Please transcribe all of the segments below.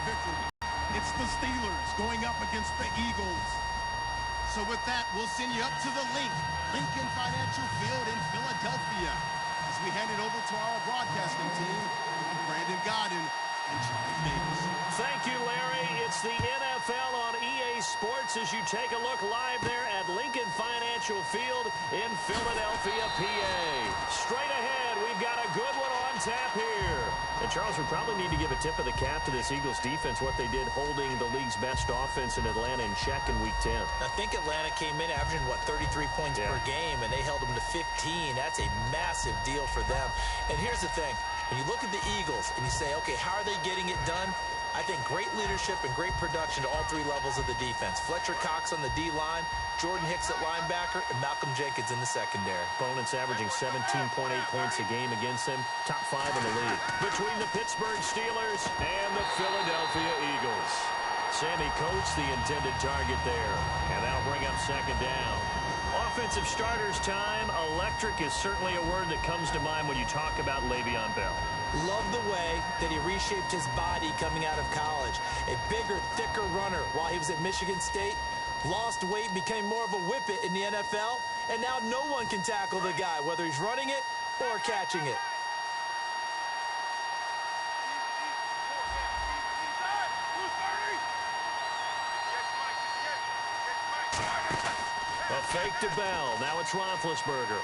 victory. It's the Steelers going up against the Eagles. So with that, we'll send you up to the Lincoln Financial Field in Philadelphia. As we hand it over to our broadcasting team, I'm Brandon Godden and Charlie Davis. Thank you, Larry. It's the NFL on EA Sports as you take a look live there at Lincoln Financial Field in Philadelphia, PA. Straight ahead, we've got a good one on tap here. And, Charles, we probably need to give a tip of the cap to this Eagles defense, what they did holding the league's best offense in Atlanta in check in Week 10. I think Atlanta came in averaging, 33 points per game, and they held them to 15. That's a massive deal for them. And here's the thing. When you look at the Eagles and you say, okay, how are they getting it done? I think great leadership and great production to all three levels of the defense. Fletcher Cox on the D-line, Jordan Hicks at linebacker, and Malcolm Jenkins in the secondary. Opponents averaging 17.8 points a game against them, top 5 in the league. Between the Pittsburgh Steelers and the Philadelphia Eagles. Sammy Coates, the intended target there, and that'll bring up second down. Offensive starters time. Electric is certainly a word that comes to mind when you talk about Le'Veon Bell. Love the way that he reshaped his body coming out of college. A bigger, thicker runner while he was at Michigan State. Lost weight, became more of a whippet in the NFL. And now no one can tackle the guy, whether he's running it or catching it. A fake to Bell. Now it's Roethlisberger.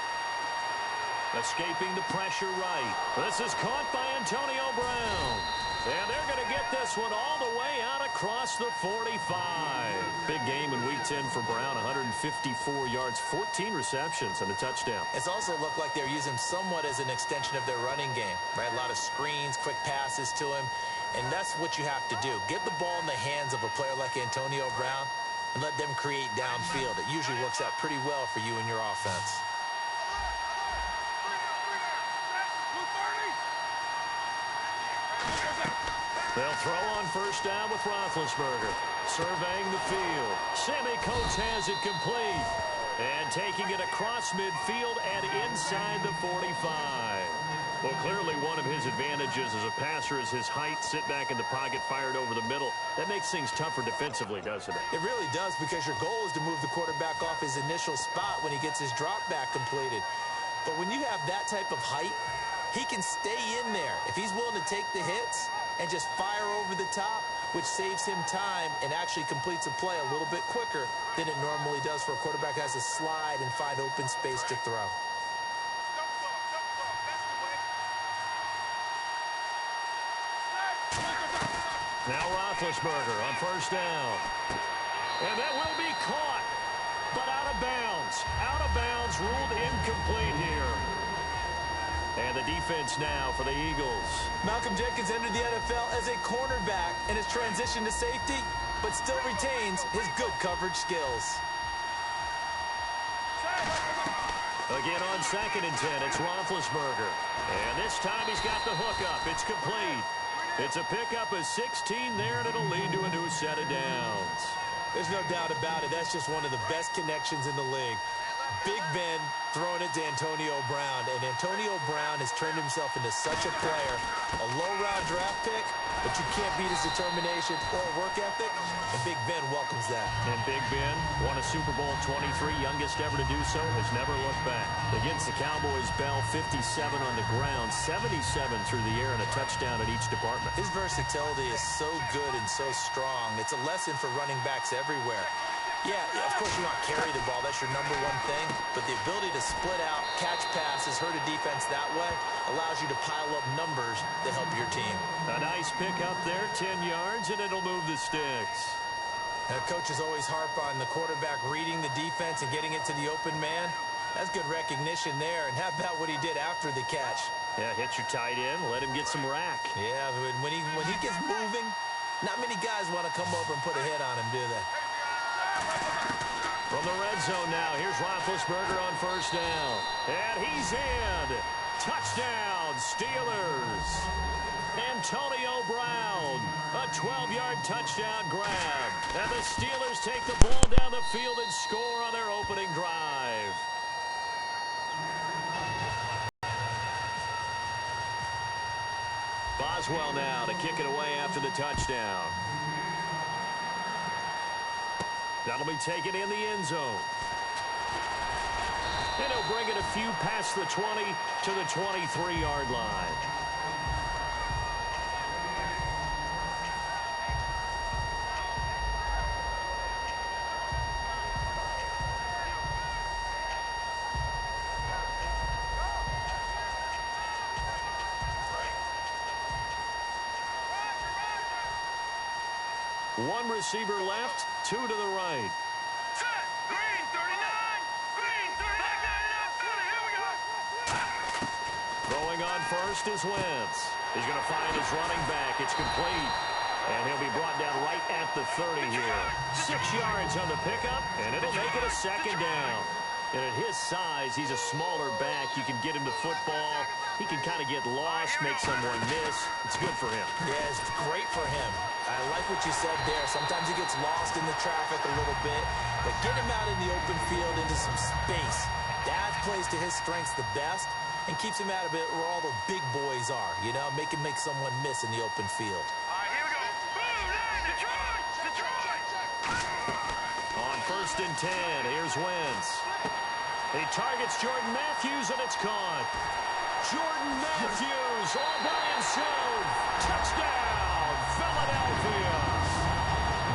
Escaping the pressure right. This is caught by Antonio Brown. And they're going to get this one all the way out across the 45. Big game in Week 10 for Brown. 154 yards, 14 receptions, and a touchdown. It's also looked like they're using somewhat as an extension of their running game, right? A lot of screens, quick passes to him. And that's what you have to do. Get the ball in the hands of a player like Antonio Brown and let them create downfield. It usually works out pretty well for you and your offense. They'll throw on first down with Roethlisberger. Surveying the field. Sammy Coates has it complete. And taking it across midfield and inside the 45. Well, clearly one of his advantages as a passer is his height. Sit back in the pocket, fired over the middle. That makes things tougher defensively, doesn't it? It really does, because your goal is to move the quarterback off his initial spot when he gets his drop back completed. But when you have that type of height, he can stay in there. If he's willing to take the hits and just fire over the top, which saves him time and actually completes a play a little bit quicker than it normally does for a quarterback that has to slide and find open space to throw. Now Roethlisberger on first down. And that will be caught, but out of bounds. Out of bounds, ruled incomplete here. And the defense now for the Eagles. Malcolm Jenkins entered the NFL as a cornerback and has transitioned to safety, but still retains his good coverage skills. Again on 2nd and 10, it's Roethlisberger. And this time he's got the hook up. It's complete. It's a pickup of 16 there, and it'll lead to a new set of downs. There's no doubt about it. That's just one of the best connections in the league. Big Ben throwing it to Antonio Brown, and Antonio Brown has turned himself into such a player. A low-round draft pick, but you can't beat his determination or work ethic, and Big Ben welcomes that. And Big Ben won a Super Bowl 23, youngest ever to do so, has never looked back. Against the Cowboys, Bell 57 on the ground, 77 through the air, and a touchdown at each department. His versatility is so good and so strong. It's a lesson for running backs everywhere. Yeah, of course you want to carry the ball. That's your number one thing. But the ability to split out, catch passes, hurt a defense that way allows you to pile up numbers that help your team. A nice pick up there, 10 yards, and it'll move the sticks. Coaches always harp on the quarterback reading the defense and getting it to the open man. That's good recognition there. And how about what he did after the catch? Yeah, hit your tight end, let him get some rack. Yeah, when he gets moving, not many guys want to come over and put a hit on him, do they? From the red zone now, here's Roethlisberger on first down. And he's in. Touchdown, Steelers. Antonio Brown, a 12-yard touchdown grab. And the Steelers take the ball down the field and score on their opening drive. Boswell now to kick it away after the touchdown. That'll be taken in the end zone. And he'll bring it a few past the 20 to the 23-yard line. One receiver left, two to the right. Set. Green, 39. Green, 39. Here we go. Throwing on first is Wentz. He's going to find his running back. It's complete. And he'll be brought down right at the 30 here. 6 yards on the pickup, and it'll make it a second down. And at his size, he's a smaller back. You can get him to football. He can kind of get lost, make someone miss. It's good for him. Yeah, it's great for him. I like what you said there. Sometimes he gets lost in the traffic a little bit, but get him out in the open field into some space. That plays to his strengths the best and keeps him out of it where all the big boys are, you know, make someone miss in the open field. All right, here we go. Boom, nine, Detroit, Detroit. On first and 10, here's Wentz. He targets Jordan Matthews, and it's caught. Jordan Matthews all by himself. Touchdown, Philadelphia.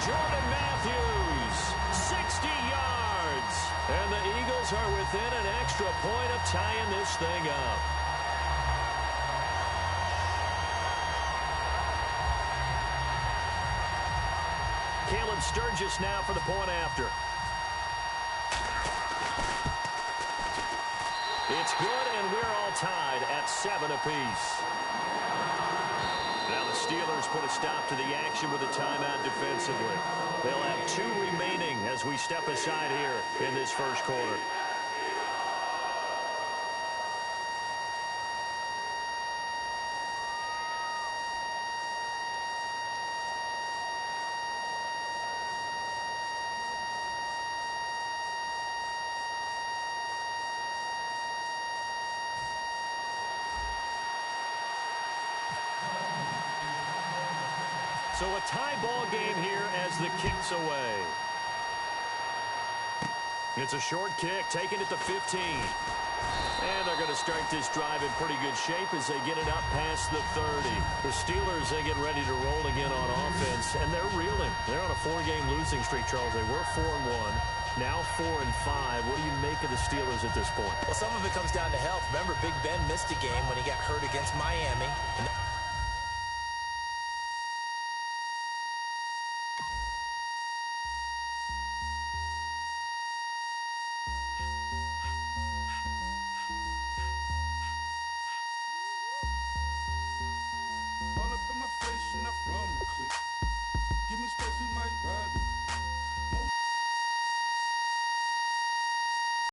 Jordan Matthews, 60 yards. And the Eagles are within an extra point of tying this thing up. Caleb Sturgis now for the point after. It's good, and we're all tied at 7 apiece. Now the Steelers put a stop to the action with a timeout defensively. They'll have 2 remaining as we step aside here in this first quarter. So a tie ball game here as the kick's away. It's a short kick, taking it to 15. And they're going to start this drive in pretty good shape as they get it up past the 30. The Steelers, they get ready to roll again on offense, and they're reeling. They're on a 4-game losing streak, Charles. They were 4-1, now 4-5. What do you make of the Steelers at this point? Well, some of it comes down to health. Remember, Big Ben missed a game when he got hurt against Miami. And